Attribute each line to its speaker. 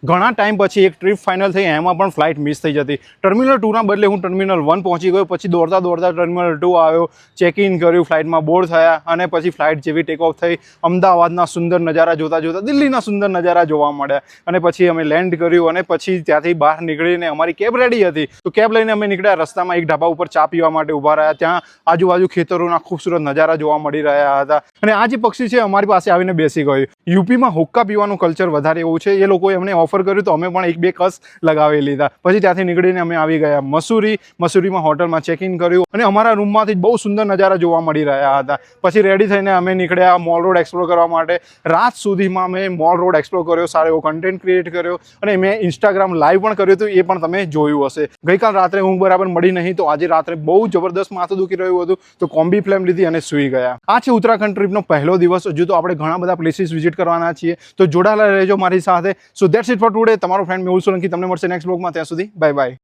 Speaker 1: ઘણા ટાઈમ પછી એક ટ્રીપ ફાઇનલ થઈ, એમાં પણ ફ્લાઇટ મિસ થઈ જતી. ટર્મિનલ 2ના બદલે હું ટર્મિનલ 1 પહોંચી ગયો. પછી દોડતા દોડતા ટર્મિનલ 2 આવ્યો, ચેક ઇન કર્યું, ફ્લાઇટમાં બોર્ડ થયા અને પછી ફ્લાઇટ જેવી ટેક ઓફ થઈ. અમદાવાદના સુંદર નજારા જોતા જોતા દિલ્હીના સુંદર નજારા જોવા મળ્યા અને પછી અમે લેન્ડ કર્યું અને પછી ત્યાંથી બહાર નીકળીને અમારી કેબ રેડી હતી. તો કેબ લઈને અમે નીકળ્યા. રસ્તામાં એક ઢાબા ઉપર ચા પીવા માટે ઊભા રહ્યા. ત્યાં આજુબાજુ ખેતરોના ખૂબસૂરત નજારા જોવા મળી રહ્યા હતા અને આ જે પક્ષી છે અમારી પાસે આવીને બેસી ગયું. યુપીમાં હુક્કા પીવાનું કલ્ચર વધારે એવું છે. એ લોકોએ અમને ઓફર કર્યું તો અમે પણ એક બે કસ લગાવી લીધા. પછી ત્યાંથી નીકળીને અમે આવી ગયા મસૂરીમાં હોટલમાં ચેક ઇન કર્યું અને અમારા રૂમમાંથી બહુ સુંદર નજારા જોવા મળી રહ્યા હતા. પછી રેડી થઈને અમે નીકળ્યા મોલ રોડ એક્સપ્લોર કરવા માટે. રાત સુધીમાં અમે મોલ રોડ એક્સપ્લોર કર્યો, સારો એવો કન્ટેન્ટ ક્રિએટ કર્યો અને મેં ઇન્સ્ટાગ્રામ લાઈવ પણ કર્યું હતું, એ પણ તમે જોયું હશે. ગઈકાલ રાત્રે ઊંઘ બરાબર મળી નહીં તો આજે રાત્રે બહુ જબરદસ્ત માથું દુખી રહ્યું હતું તો કોમ્બી ફ્લેમ લીધી અને સૂઈ ગયા. આ છે ઉત્તરાખંડ ટ્રીપનો પહેલો દિવસ. હજુ તો આપણે ઘણા બધા પ્લેસીસ વિઝિટ કરવાના છીએ, તો જોડાયેલા રહેજો મારી સાથે. સો ધેટ્સ ઇટ ફોર ટુડે. તમારો ફ્રેન્ડ મેહુલ સોલંકી તમને મળશે નેક્સ્ટ બ્લોગમાં. ત્યાં સુધી બાય બાય.